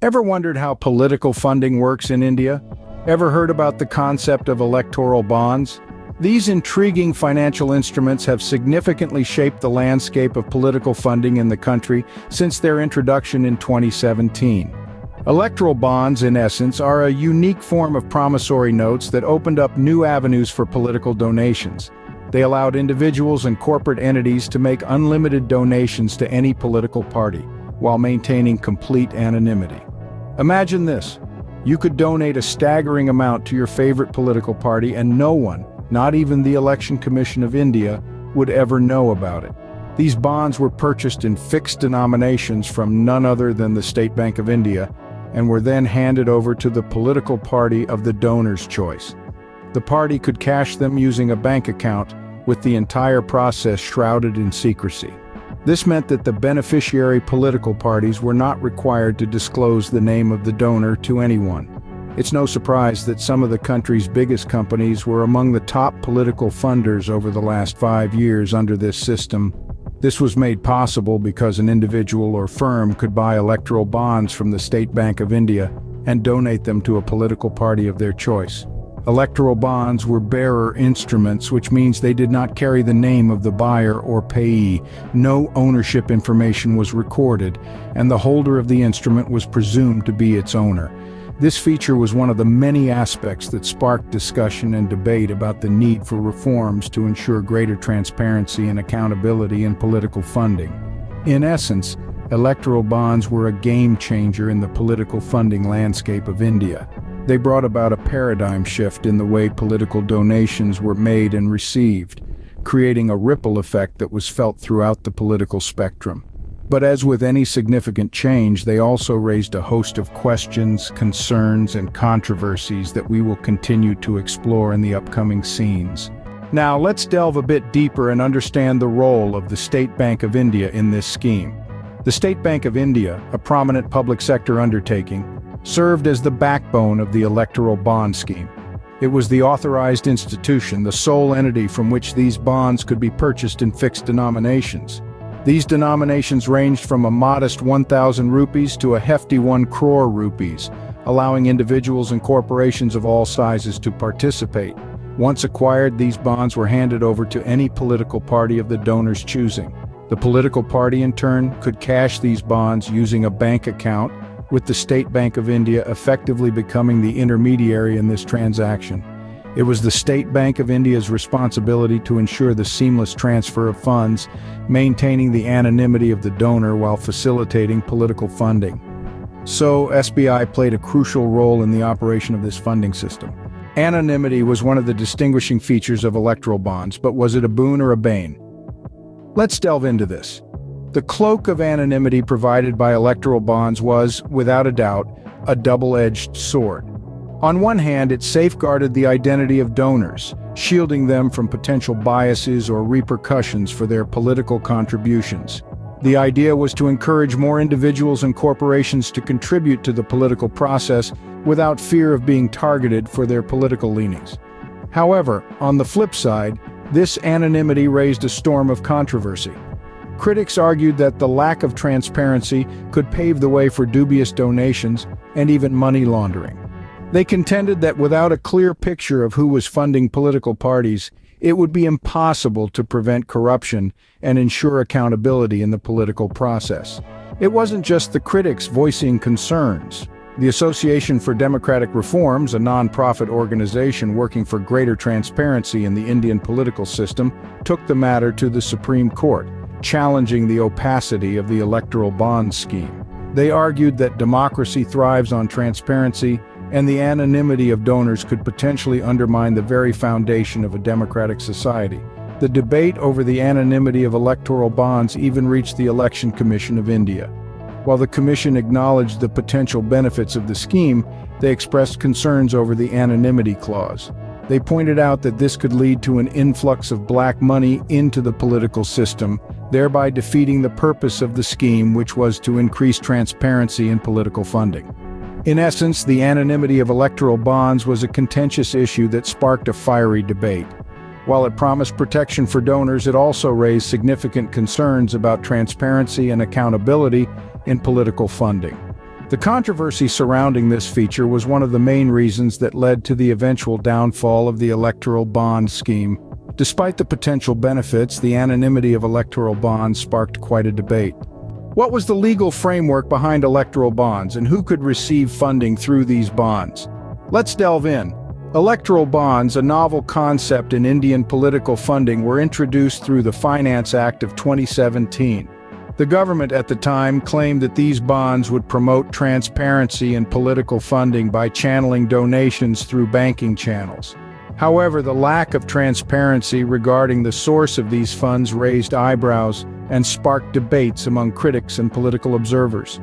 Ever wondered how political funding works in India? Ever heard about the concept of electoral bonds? These intriguing financial instruments have significantly shaped the landscape of political funding in the country since their introduction in 2017. Electoral bonds, in essence, are a unique form of promissory notes that opened up new avenues for political donations. They allowed individuals and corporate entities to make unlimited donations to any political party, while maintaining complete anonymity. Imagine this. You could donate a staggering amount to your favorite political party and no one, not even the Election Commission of India, would ever know about it. These bonds were purchased in fixed denominations from none other than the State Bank of India and were then handed over to the political party of the donor's choice. The party could cash them using a bank account, with the entire process shrouded in secrecy. This meant that the beneficiary political parties were not required to disclose the name of the donor to anyone. It's no surprise that some of the country's biggest companies were among the top political funders over the last 5 years under this system. This was made possible because an individual or firm could buy electoral bonds from the State Bank of India and donate them to a political party of their choice. Electoral bonds were bearer instruments, which means they did not carry the name of the buyer or payee. No ownership information was recorded, and the holder of the instrument was presumed to be its owner. This feature was one of the many aspects that sparked discussion and debate about the need for reforms to ensure greater transparency and accountability in political funding. In essence, electoral bonds were a game changer in the political funding landscape of India. They brought about a paradigm shift in the way political donations were made and received, creating a ripple effect that was felt throughout the political spectrum. But as with any significant change, they also raised a host of questions, concerns, and controversies that we will continue to explore in the upcoming scenes. Now, let's delve a bit deeper and understand the role of the State Bank of India in this scheme. The State Bank of India, a prominent public sector undertaking, served as the backbone of the electoral bond scheme. It was the authorized institution, the sole entity from which these bonds could be purchased in fixed denominations. These denominations ranged from a modest 1,000 rupees to a hefty 1 crore rupees, allowing individuals and corporations of all sizes to participate. Once acquired, these bonds were handed over to any political party of the donor's choosing. The political party, in turn, could cash these bonds using a bank account, with the State Bank of India effectively becoming the intermediary in this transaction. It was the State Bank of India's responsibility to ensure the seamless transfer of funds, maintaining the anonymity of the donor while facilitating political funding. So, SBI played a crucial role in the operation of this funding system. Anonymity was one of the distinguishing features of electoral bonds, but was it a boon or a bane? Let's delve into this. The cloak of anonymity provided by electoral bonds was, without a doubt, a double-edged sword. On one hand, it safeguarded the identity of donors, shielding them from potential biases or repercussions for their political contributions. The idea was to encourage more individuals and corporations to contribute to the political process without fear of being targeted for their political leanings. However, on the flip side, this anonymity raised a storm of controversy. Critics argued that the lack of transparency could pave the way for dubious donations and even money laundering. They contended that without a clear picture of who was funding political parties, it would be impossible to prevent corruption and ensure accountability in the political process. It wasn't just the critics voicing concerns. The Association for Democratic Reforms, a non-profit organization working for greater transparency in the Indian political system, took the matter to the Supreme Court, challenging the opacity of the electoral bond scheme. They argued that democracy thrives on transparency, and the anonymity of donors could potentially undermine the very foundation of a democratic society. The debate over the anonymity of electoral bonds even reached the Election Commission of India. While the Commission acknowledged the potential benefits of the scheme, they expressed concerns over the anonymity clause. They pointed out that this could lead to an influx of black money into the political system, thereby defeating the purpose of the scheme, which was to increase transparency in political funding. In essence, the anonymity of electoral bonds was a contentious issue that sparked a fiery debate. While it promised protection for donors, it also raised significant concerns about transparency and accountability in political funding. The controversy surrounding this feature was one of the main reasons that led to the eventual downfall of the electoral bond scheme. Despite the potential benefits, the anonymity of electoral bonds sparked quite a debate. What was the legal framework behind electoral bonds, and who could receive funding through these bonds? Let's delve in. Electoral bonds, a novel concept in Indian political funding, were introduced through the Finance Act of 2017. The government at the time claimed that these bonds would promote transparency in political funding by channeling donations through banking channels. However, the lack of transparency regarding the source of these funds raised eyebrows and sparked debates among critics and political observers.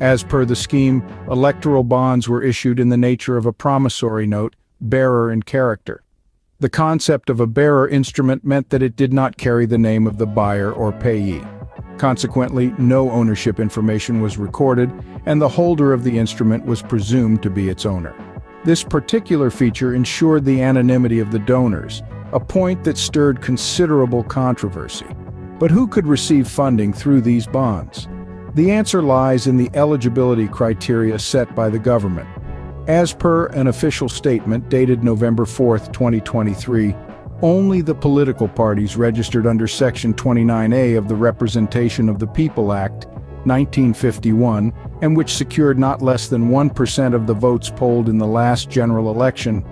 As per the scheme, electoral bonds were issued in the nature of a promissory note, bearer in character. The concept of a bearer instrument meant that it did not carry the name of the buyer or payee. Consequently, no ownership information was recorded, and the holder of the instrument was presumed to be its owner. This particular feature ensured the anonymity of the donors, a point that stirred considerable controversy. But who could receive funding through these bonds? The answer lies in the eligibility criteria set by the government. As per an official statement dated November 4, 2023, only the political parties registered under Section 29A of the Representation of the People Act, 1951, and which secured not less than 1% of the votes polled in the last general election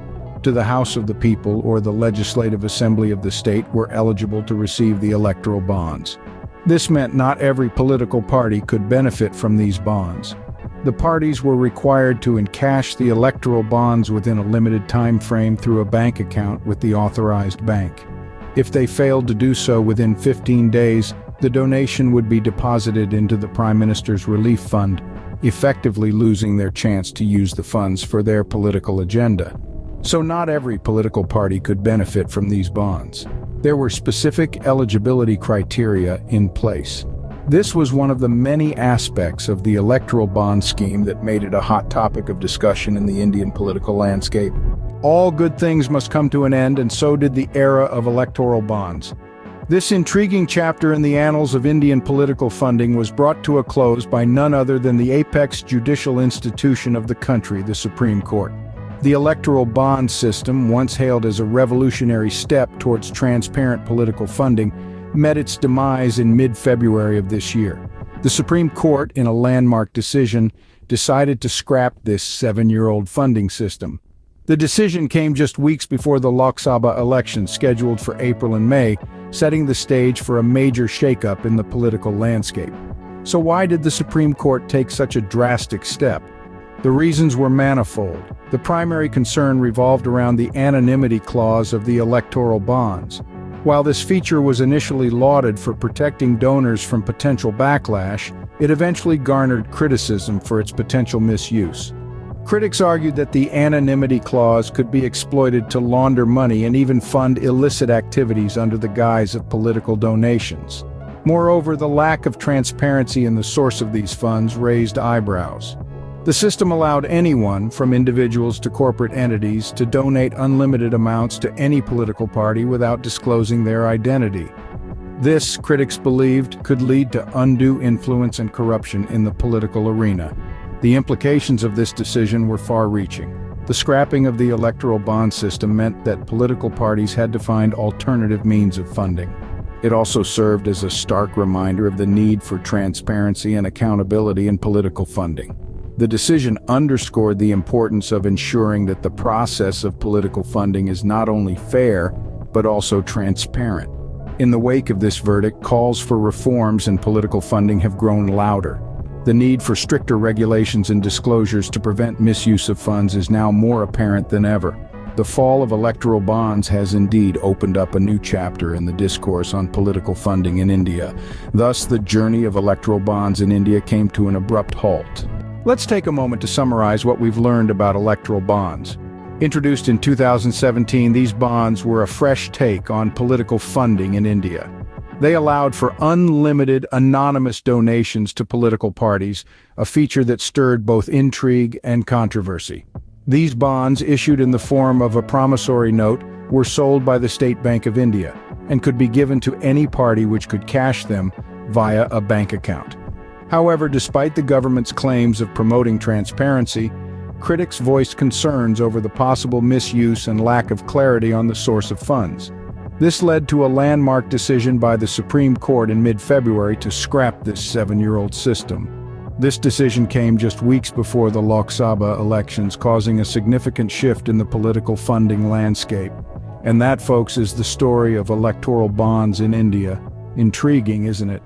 to the House of the People or the Legislative Assembly of the state were eligible to receive the electoral bonds. This meant not every political party could benefit from these bonds. The parties were required to encash the electoral bonds within a limited time frame through a bank account with the authorized bank. If they failed to do so within 15 days, the donation would be deposited into the Prime Minister's Relief Fund, effectively losing their chance to use the funds for their political agenda. So not every political party could benefit from these bonds. There were specific eligibility criteria in place. This was one of the many aspects of the electoral bond scheme that made it a hot topic of discussion in the Indian political landscape. All good things must come to an end, and so did the era of electoral bonds. This intriguing chapter in the annals of Indian political funding was brought to a close by none other than the apex judicial institution of the country, the Supreme Court. The electoral bond system, once hailed as a revolutionary step towards transparent political funding, met its demise in mid-February of this year. The Supreme Court, in a landmark decision, decided to scrap this 7-year-old funding system. The decision came just weeks before the Lok Sabha elections scheduled for April and May, setting the stage for a major shakeup in the political landscape. So why did the Supreme Court take such a drastic step? The reasons were manifold. The primary concern revolved around the anonymity clause of the electoral bonds. While this feature was initially lauded for protecting donors from potential backlash, it eventually garnered criticism for its potential misuse. Critics argued that the anonymity clause could be exploited to launder money and even fund illicit activities under the guise of political donations. Moreover, the lack of transparency in the source of these funds raised eyebrows. The system allowed anyone, from individuals to corporate entities, to donate unlimited amounts to any political party without disclosing their identity. This, critics believed, could lead to undue influence and corruption in the political arena. The implications of this decision were far-reaching. The scrapping of the electoral bond system meant that political parties had to find alternative means of funding. It also served as a stark reminder of the need for transparency and accountability in political funding. The decision underscored the importance of ensuring that the process of political funding is not only fair, but also transparent. In the wake of this verdict, calls for reforms in political funding have grown louder. The need for stricter regulations and disclosures to prevent misuse of funds is now more apparent than ever. The fall of electoral bonds has indeed opened up a new chapter in the discourse on political funding in India. Thus, the journey of electoral bonds in India came to an abrupt halt. Let's take a moment to summarize what we've learned about electoral bonds. Introduced in 2017, these bonds were a fresh take on political funding in India. They allowed for unlimited, anonymous donations to political parties, a feature that stirred both intrigue and controversy. These bonds, issued in the form of a promissory note, were sold by the State Bank of India and could be given to any party which could cash them via a bank account. However, despite the government's claims of promoting transparency, critics voiced concerns over the possible misuse and lack of clarity on the source of funds. This led to a landmark decision by the Supreme Court in mid-February to scrap this 7-year-old system. This decision came just weeks before the Lok Sabha elections, causing a significant shift in the political funding landscape. And that, folks, is the story of electoral bonds in India. Intriguing, isn't it?